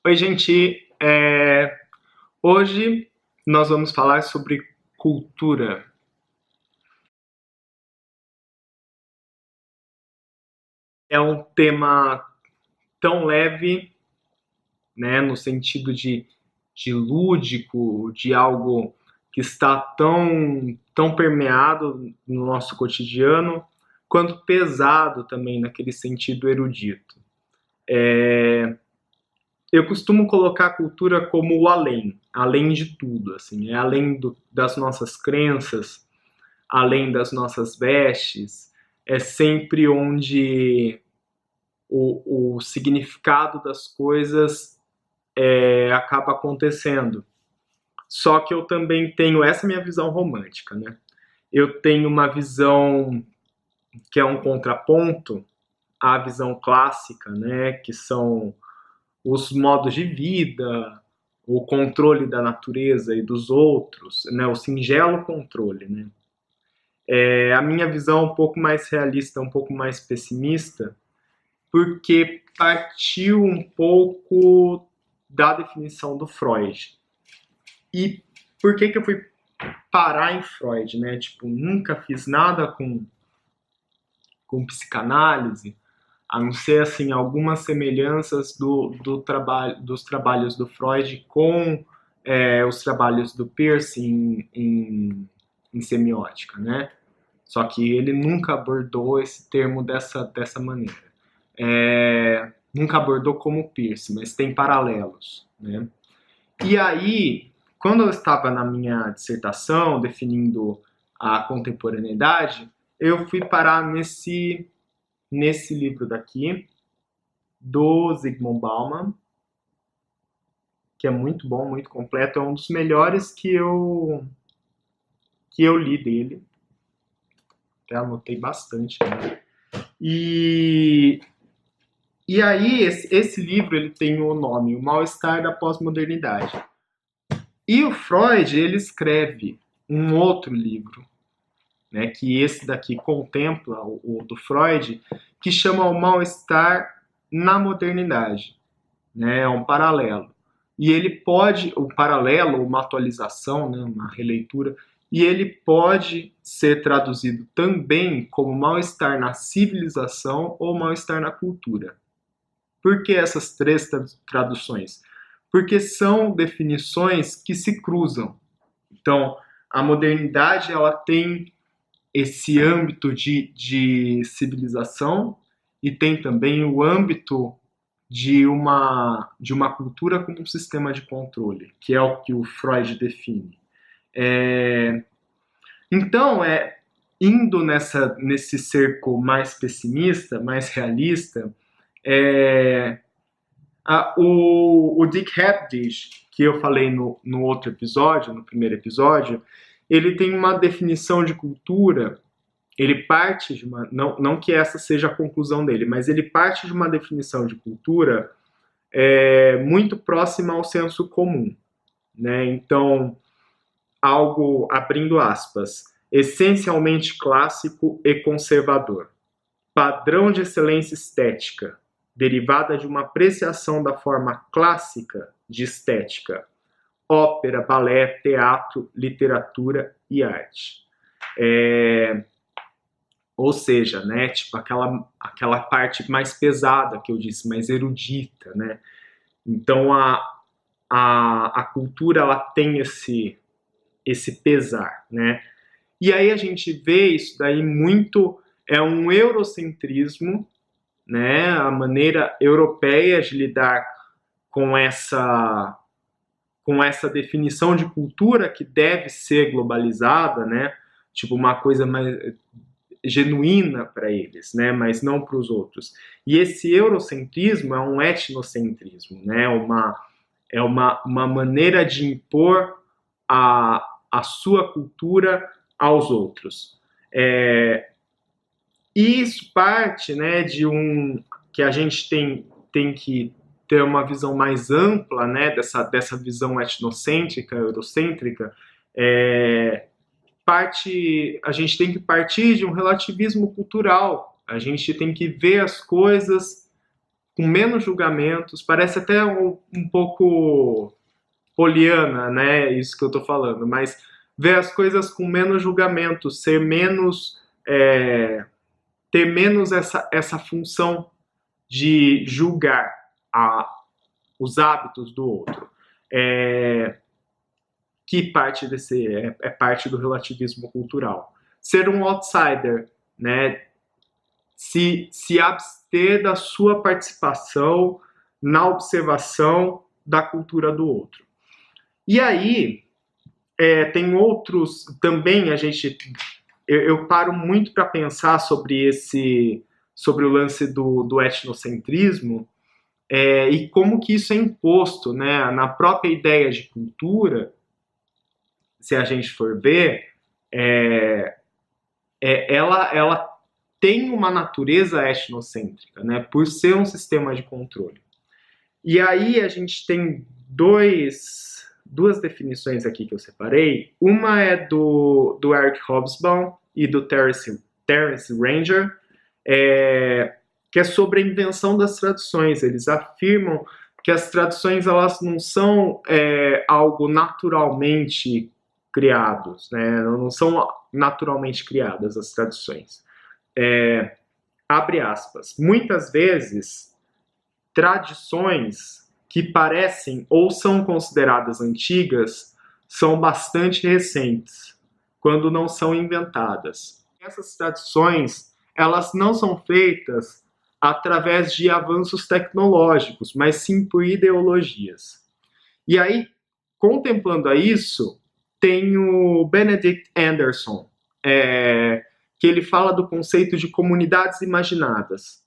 Oi, gente. Hoje nós vamos falar sobre cultura. É um tema tão leve, né, no sentido de lúdico, de algo que está tão permeado no nosso cotidiano, quanto pesado também naquele sentido erudito. Eu costumo colocar a cultura como o além, além de tudo, assim, é além das nossas crenças, além das nossas vestes, é sempre onde o significado das coisas acaba acontecendo. Só que eu também tenho essa minha visão romântica, né? Eu tenho uma visão que é um contraponto à visão clássica, né? Que são os modos de vida, o controle da natureza e dos outros, né? O singelo controle, né? A minha visão é um pouco mais realista, um pouco mais pessimista, porque partiu um pouco da definição do Freud. E por que eu fui parar em Freud, né? Tipo, nunca fiz nada com psicanálise, a não ser assim algumas semelhanças dos trabalhos do Freud com os trabalhos do Peirce em semiótica, né? Só que ele nunca abordou esse termo dessa maneira. Nunca abordou como Peirce, mas tem paralelos, né? E aí, quando eu estava na minha dissertação definindo a contemporaneidade, eu fui parar nesse livro daqui, do Zygmunt Bauman, que é muito bom, muito completo, é um dos melhores que eu li dele. Até anotei bastante, né? E aí, esse livro ele tem o nome O Mal-Estar da Pós-Modernidade. E o Freud, ele escreve um outro livro, né, que esse daqui contempla, o do Freud, que chama O Mal-Estar na Modernidade. Né, é um paralelo. E ele pode, o paralelo, uma atualização, né, uma releitura, e ele pode ser traduzido também como mal-estar na civilização ou mal-estar na cultura. Por que essas três traduções? Porque são definições que se cruzam. Então, a modernidade ela tem esse âmbito de civilização e tem também o âmbito de uma cultura como um sistema de controle, que é o que o Freud define. Então, indo nesse cerco mais pessimista, mais realista, o Dick Haddish, que eu falei no outro episódio, no primeiro episódio, ele tem uma definição de cultura. Ele parte de uma. Não que essa seja a conclusão dele, mas ele parte de uma definição de cultura muito próxima ao senso comum. Né? Então, algo, abrindo aspas, essencialmente clássico e conservador. Padrão de excelência estética, derivada de uma apreciação da forma clássica de estética, ópera, balé, teatro, literatura e arte. Ou seja, né, tipo aquela parte mais pesada que eu disse, mais erudita, né? Então a cultura ela tem esse pesar, né? E aí a gente vê isso daí muito, é um eurocentrismo, né? A maneira europeia de lidar com essa definição de cultura que deve ser globalizada, né? Tipo uma coisa mais genuína para eles, né? Mas não para os outros. E esse eurocentrismo é um etnocentrismo, né? Uma maneira de impor a sua cultura aos outros. E isso parte, né, de que a gente tem que ter uma visão mais ampla, né, dessa visão etnocêntrica, eurocêntrica. A gente tem que partir de um relativismo cultural. A gente tem que ver as coisas com menos julgamentos, parece até um pouco poliana, né, isso que eu tô falando, mas ver as coisas com menos julgamentos, ser menos, ter menos essa função de julgar os hábitos do outro. Que parte desse é parte do relativismo cultural. Ser um outsider, né? Se abster da sua participação na observação da cultura do outro. E aí, tem outros também, eu paro muito para pensar sobre o lance do etnocentrismo, e como que isso é imposto, né, na própria ideia de cultura. Se a gente for ver, ela tem uma natureza etnocêntrica, né, por ser um sistema de controle. E aí a gente tem duas definições aqui que eu separei. Uma é do Eric Hobsbawm e do Terence Ranger, que é sobre a invenção das traduções. Eles afirmam que as traduções elas não são algo naturalmente criados, né? Não são naturalmente criadas as traduções. Abre aspas. Muitas vezes, tradições que parecem ou são consideradas antigas são bastante recentes, quando não são inventadas. Essas tradições, elas não são feitas através de avanços tecnológicos, mas sim por ideologias. E aí, contemplando isso, tem o Benedict Anderson, que ele fala do conceito de comunidades imaginadas.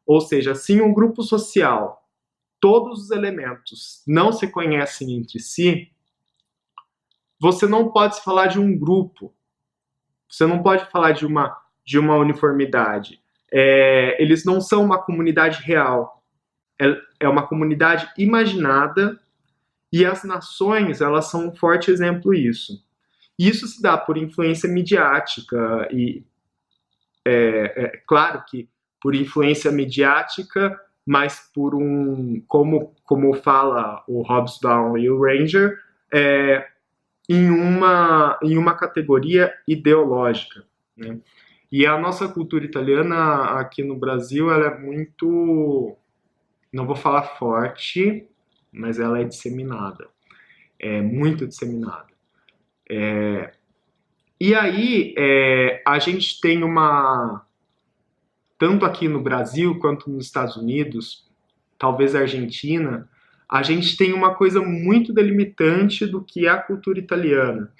Ou seja, se um grupo social, todos os elementos não se conhecem entre si, você não pode falar de um grupo, você não pode falar de uma uniformidade. Eles não são uma comunidade real, é uma comunidade imaginada. E as nações, elas são um forte exemplo disso. Isso se dá por influência midiática e, claro que por influência midiática, mas por como fala o Hobsbawm e o Ranger, em uma categoria ideológica, né? E a nossa cultura italiana aqui no Brasil, ela é muito, não vou falar forte, mas ela é disseminada, muito disseminada. E aí, a gente tem tanto aqui no Brasil quanto nos Estados Unidos, talvez a Argentina, a gente tem uma coisa muito delimitante do que é a cultura italiana.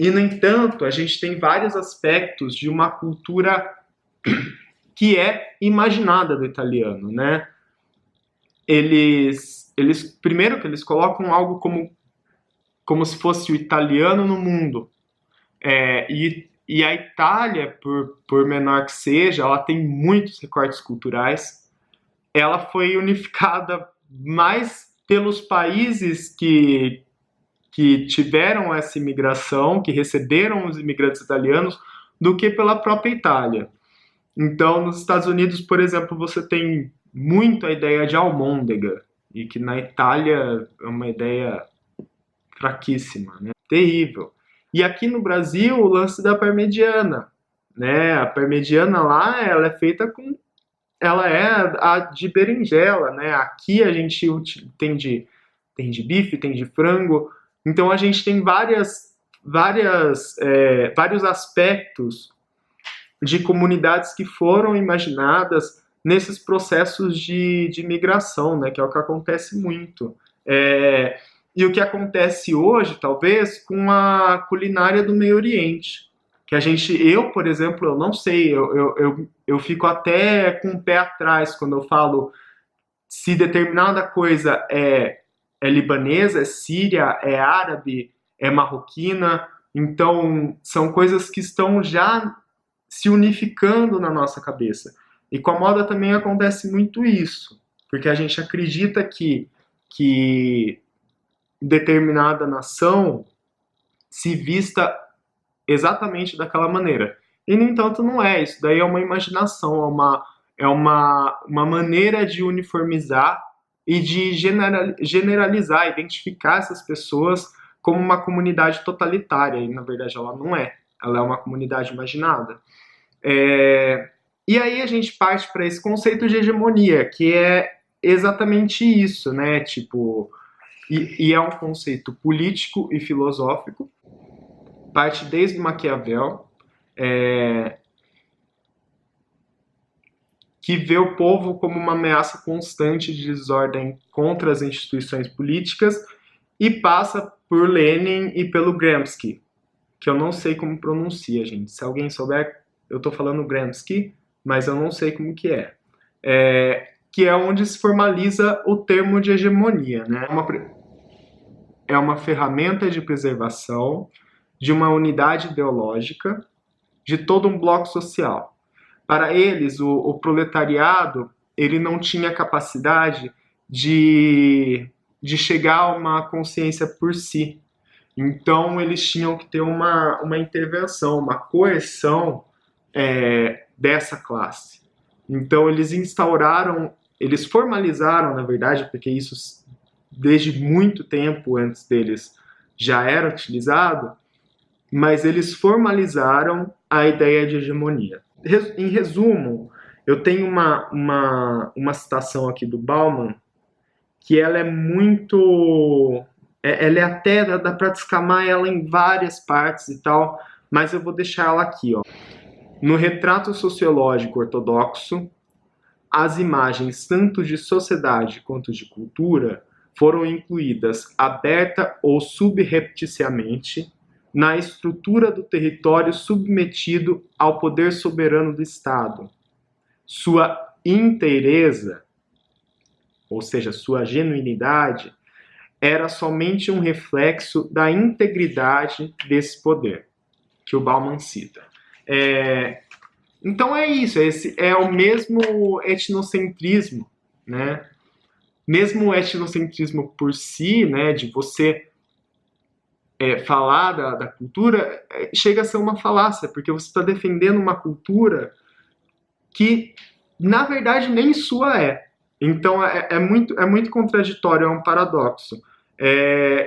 E, no entanto, a gente tem vários aspectos de uma cultura que é imaginada do italiano, né? Eles primeiro que eles colocam algo como se fosse o italiano no mundo. E a Itália, por menor que seja, ela tem muitos recortes culturais. Ela foi unificada mais pelos países que tiveram essa imigração, que receberam os imigrantes italianos, do que pela própria Itália. Então, nos Estados Unidos, por exemplo, você tem muito a ideia de almôndega, e que na Itália é uma ideia fraquíssima, né? Terrível. E aqui no Brasil, o lance da parmegiana, né? A parmegiana lá, ela é feita ela é a de berinjela, né? Aqui a gente tem de bife, tem de frango. Então a gente tem vários aspectos de comunidades que foram imaginadas nesses processos de migração, né? Que é o que acontece muito. E o que acontece hoje, talvez, com a culinária do Meio Oriente. Que eu, por exemplo, eu não sei, eu fico até com o pé atrás quando eu falo se determinada coisa é libanesa, é síria, é árabe, é marroquina. Então, são coisas que estão já se unificando na nossa cabeça. E com a moda também acontece muito isso, porque a gente acredita que determinada nação se vista exatamente daquela maneira. E, no entanto, não é. Isso daí é uma imaginação, é uma maneira de uniformizar e de generalizar, identificar essas pessoas como uma comunidade totalitária, e na verdade ela não é. Ela é uma comunidade imaginada. E aí a gente parte para esse conceito de hegemonia, que é exatamente isso, né? Tipo, e é um conceito político e filosófico, parte desde Maquiavel, que vê o povo como uma ameaça constante de desordem contra as instituições políticas, e passa por Lenin e pelo Gramsci, que eu não sei como pronuncia, gente. Se alguém souber, eu estou falando Gramsci, mas eu não sei como que é. Que é onde se formaliza o termo de hegemonia, né? É uma ferramenta de preservação de uma unidade ideológica de todo um bloco social. Para eles, o proletariado, ele não tinha capacidade de chegar a uma consciência por si. Então, eles tinham que ter uma intervenção, uma coerção dessa classe. Então, eles formalizaram, na verdade, porque isso desde muito tempo antes deles já era utilizado, mas eles formalizaram a ideia de hegemonia. Em resumo, eu tenho uma citação aqui do Bauman, que ela é muito... Ela é até, dá para descamar ela em várias partes e tal, mas eu vou deixar ela aqui, ó. No retrato sociológico ortodoxo, as imagens tanto de sociedade quanto de cultura foram incluídas aberta ou subrepticiamente na estrutura do território submetido ao poder soberano do Estado. Sua inteireza, ou seja, sua genuinidade, era somente um reflexo da integridade desse poder, que o Bauman cita. Então é isso, esse é o mesmo etnocentrismo, né? Mesmo o etnocentrismo por si, né, de você falar da cultura, chega a ser uma falácia, porque você está defendendo uma cultura que, na verdade, nem sua é. Então é muito contraditório, é um paradoxo.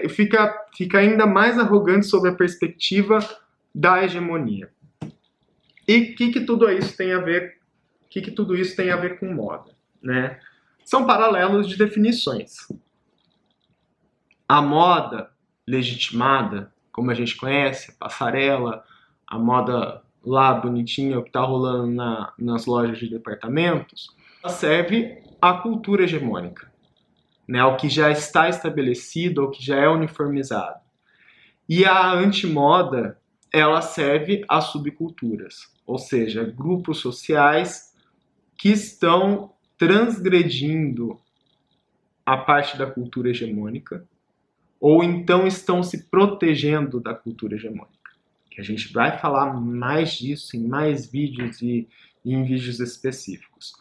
Fica ainda mais arrogante sob a perspectiva da hegemonia. E o que tudo isso tem a ver? Que tudo isso tem a ver com moda, né? São paralelos de definições. A moda legitimada, como a gente conhece, a passarela, a moda lá bonitinha, o que está rolando nas lojas de departamentos, serve à cultura hegemônica, né? Ao que já está estabelecido, ao que já é uniformizado. E a antimoda, ela serve às subculturas, ou seja, grupos sociais que estão transgredindo a parte da cultura hegemônica, ou então estão se protegendo da cultura hegemônica. Que a gente vai falar mais disso em mais vídeos e em vídeos específicos.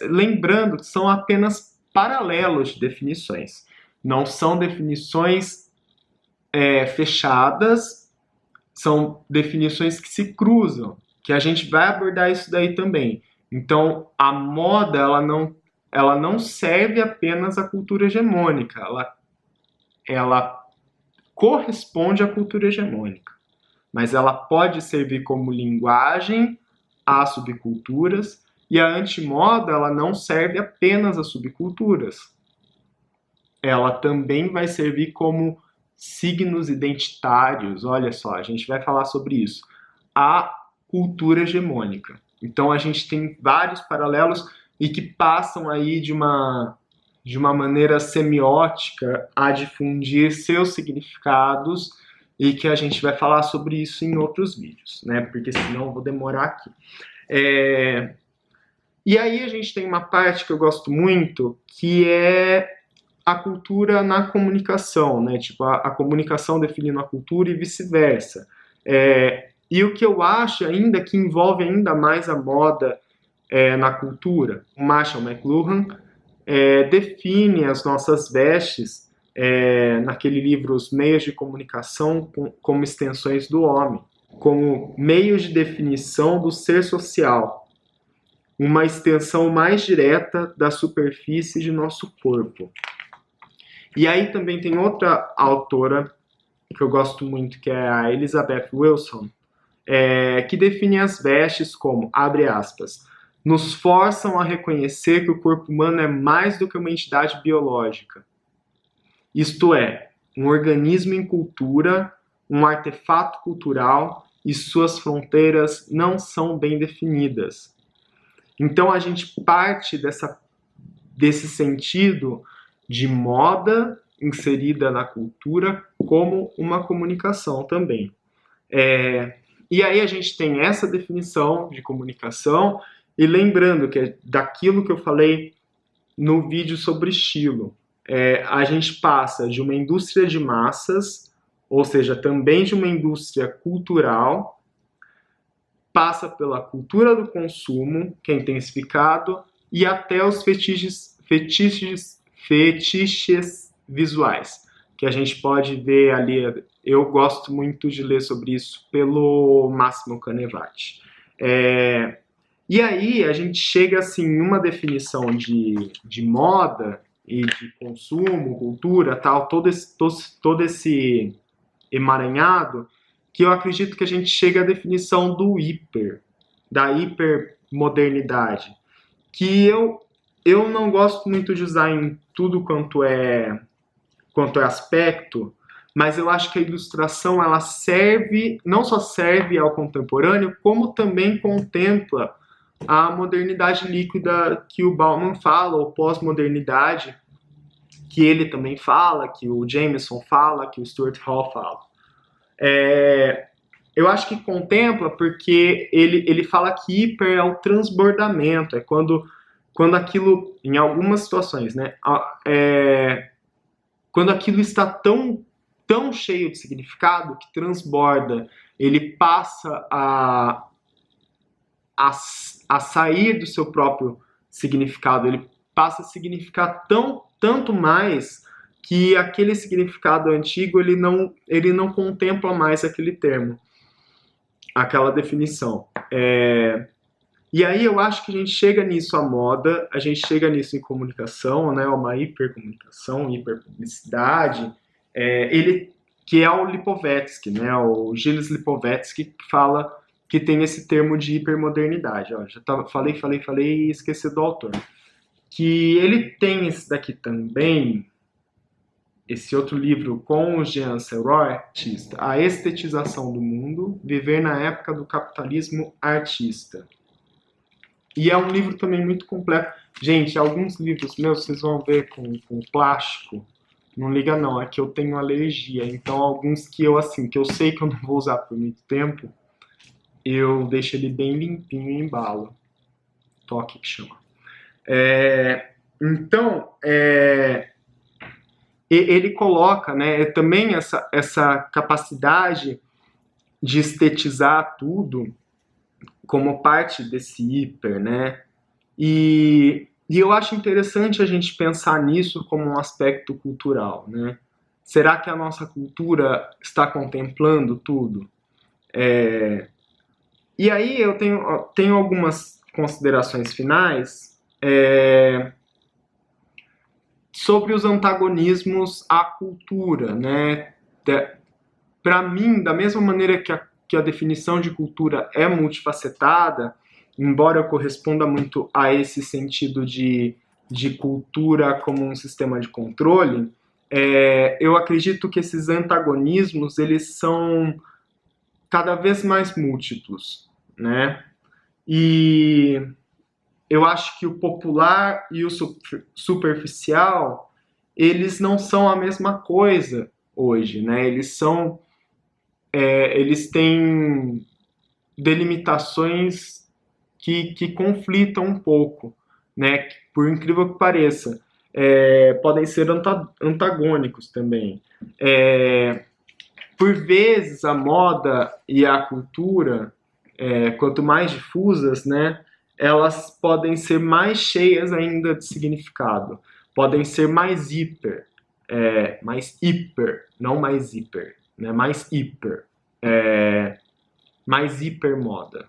Lembrando que são apenas paralelos de definições. Não são definições fechadas, são definições que se cruzam, que a gente vai abordar isso daí também. Então, a moda, ela não serve apenas à cultura hegemônica, ela corresponde à cultura hegemônica, mas ela pode servir como linguagem às subculturas, e a antimoda, ela não serve apenas às subculturas. Ela também vai servir como signos identitários, olha só, a gente vai falar sobre isso, à cultura hegemônica. Então a gente tem vários paralelos e que passam aí de uma maneira semiótica a difundir seus significados, e que a gente vai falar sobre isso em outros vídeos, né? Porque senão eu vou demorar aqui. E aí a gente tem uma parte que eu gosto muito, que é a cultura na comunicação, né? Tipo, a comunicação definindo a cultura e vice-versa. E o que eu acho ainda que envolve ainda mais a moda na cultura, o Marshall McLuhan define as nossas vestes naquele livro Os Meios de Comunicação como extensões do homem, como meios de definição do ser social. uma extensão mais direta da superfície de nosso corpo. E aí também tem outra autora que eu gosto muito, que é a Elizabeth Wilson, que define as vestes como, abre aspas, nos forçam a reconhecer que o corpo humano é mais do que uma entidade biológica. Isto é, um organismo em cultura, um artefato cultural, e suas fronteiras não são bem definidas. Então a gente parte desse sentido de moda inserida na cultura como uma comunicação também. E aí a gente tem essa definição de comunicação, e lembrando que é daquilo que eu falei no vídeo sobre estilo. A gente passa de uma indústria de massas, ou seja, também de uma indústria cultural, passa pela cultura do consumo, que é intensificado, e até os fetiches visuais, que a gente pode ver ali. Eu gosto muito de ler sobre isso pelo Massimo Canevati. E aí a gente chega assim numa definição de moda e de consumo, cultura, tal, todo esse emaranhado, que eu acredito que a gente chega à definição da hipermodernidade, que eu não gosto muito de usar em tudo quanto é aspecto, mas eu acho que a ilustração ela não só serve ao contemporâneo, como também contempla a modernidade líquida que o Bauman fala, ou pós-modernidade, que ele também fala, que o Jameson fala, que o Stuart Hall fala. Eu acho que contempla porque ele fala que hiper é o transbordamento, é quando aquilo, em algumas situações, né, quando aquilo está tão cheio de significado que transborda, ele passa a sair do seu próprio significado, ele passa a significar tanto mais que aquele significado antigo ele não contempla mais aquele termo, aquela definição. E aí eu acho que a gente chega nisso a moda, a gente chega nisso em comunicação, né, uma hipercomunicação, hiperpublicidade, que é o Lipovetsky, né, o Gilles Lipovetsky, que fala que tem esse termo de hipermodernidade. Ó, já falei e esqueci do autor. Que ele tem esse daqui também, esse outro livro com o Jean Serroy, A Estetização do Mundo, Viver na Época do Capitalismo Artista. E é um livro também muito completo. Gente, alguns livros meus vocês vão ver com plástico. Não liga não, é que eu tenho alergia. Então alguns que eu sei que eu não vou usar por muito tempo, eu deixo ele bem limpinho e embalo. Toque que chama. Então, ele coloca, né, também essa capacidade de estetizar tudo como parte desse hiper, né? E eu acho interessante a gente pensar nisso como um aspecto cultural, né? Será que a nossa cultura está contemplando tudo? E aí eu tenho algumas considerações finais sobre os antagonismos à cultura, né? Para mim, da mesma maneira que a definição de cultura é multifacetada, embora eu corresponda muito a esse sentido de cultura como um sistema de controle, eu acredito que esses antagonismos eles são cada vez mais múltiplos, né? E eu acho que o popular e o superficial, eles não são a mesma coisa hoje, né? Eles têm delimitações que conflitam um pouco, né? Por incrível que pareça, podem ser antagônicos também. Por vezes, a moda e a cultura, quanto mais difusas, né? Elas podem ser mais cheias ainda de significado, podem ser mais hiper, não mais hiper, né? Mais hiper moda.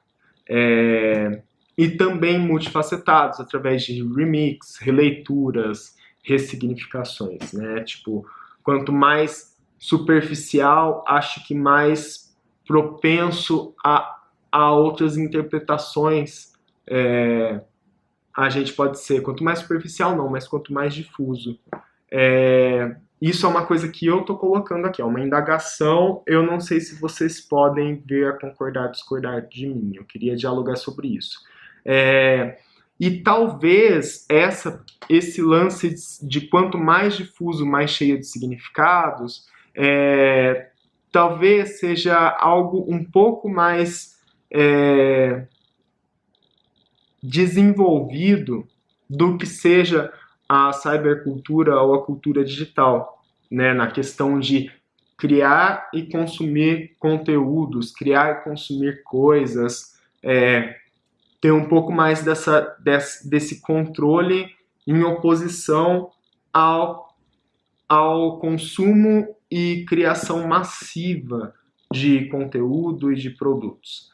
e também multifacetados, através de remix, releituras, ressignificações, né? Tipo, quanto mais superficial, acho que mais propenso a outras interpretações a gente pode ser. Quanto mais superficial não, mas quanto mais difuso. Isso é uma coisa que eu estou colocando aqui, é uma indagação. Eu não sei se vocês podem vir a concordar, discordar de mim. Eu queria dialogar sobre isso. E talvez esse lance de quanto mais difuso, mais cheio de significados, talvez seja algo um pouco mais desenvolvido do que seja a cybercultura ou a cultura digital, né? Na questão de criar e consumir conteúdos, criar e consumir coisas, ter um pouco mais desse controle em oposição ao consumo e criação massiva de conteúdo e de produtos.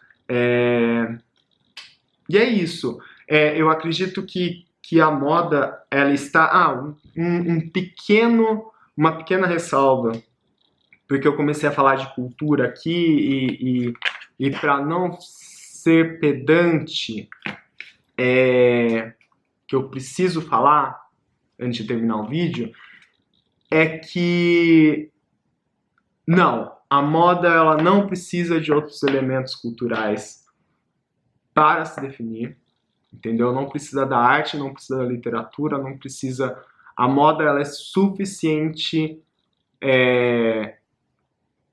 E é isso. Eu acredito que a moda ela está... uma pequena ressalva, porque eu comecei a falar de cultura aqui e para não ser pedante, que eu preciso falar antes de terminar o vídeo, é que não, a moda ela não precisa de outros elementos culturais para se definir, entendeu? Não precisa da arte, não precisa da literatura, não precisa... A moda ela é suficiente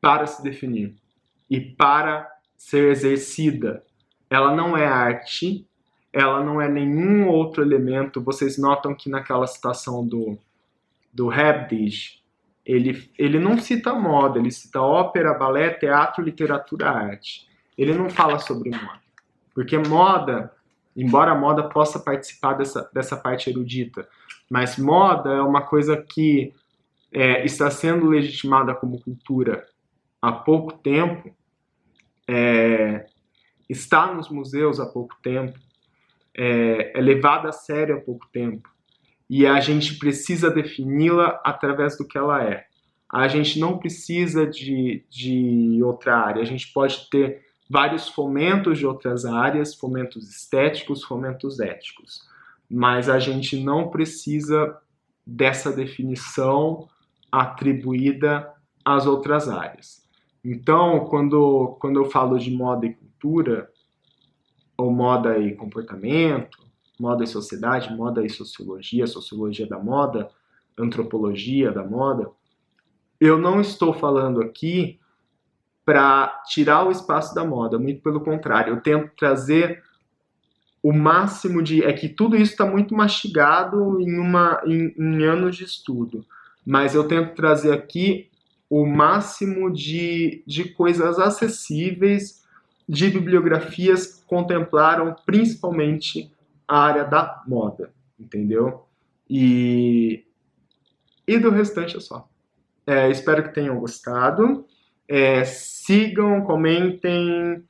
para se definir e para ser exercida. Ela não é arte, ela não é nenhum outro elemento. Vocês notam que naquela citação do Habdish, ele não cita moda, ele cita ópera, balé, teatro, literatura, arte. Ele não fala sobre moda. Porque moda, embora a moda possa participar dessa parte erudita, mas moda é uma coisa que está sendo legitimada como cultura há pouco tempo, está nos museus há pouco tempo, é levada a sério há pouco tempo, e a gente precisa defini-la através do que ela é. A gente não precisa de outra área, a gente pode ter vários fomentos de outras áreas, fomentos estéticos, fomentos éticos, mas a gente não precisa dessa definição atribuída às outras áreas. Então, quando eu falo de moda e cultura, ou moda e comportamento, moda e sociedade, moda e sociologia, sociologia da moda, antropologia da moda, eu não estou falando aqui para tirar o espaço da moda, muito pelo contrário, eu tento trazer o máximo de... É que tudo isso está muito mastigado em anos de estudo, mas eu tento trazer aqui o máximo de coisas acessíveis, de bibliografias que contemplaram principalmente a área da moda, entendeu? E do restante é só. Espero que tenham gostado. Sigam, comentem,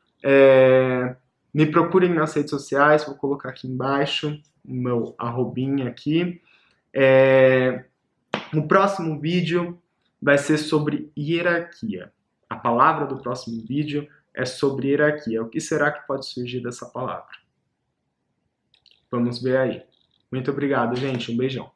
me procurem nas redes sociais, vou colocar aqui embaixo o meu arrobinha aqui. O próximo vídeo vai ser sobre hierarquia. A palavra do próximo vídeo é sobre hierarquia. O que será que pode surgir dessa palavra? Vamos ver aí. Muito obrigado, gente. Um beijão.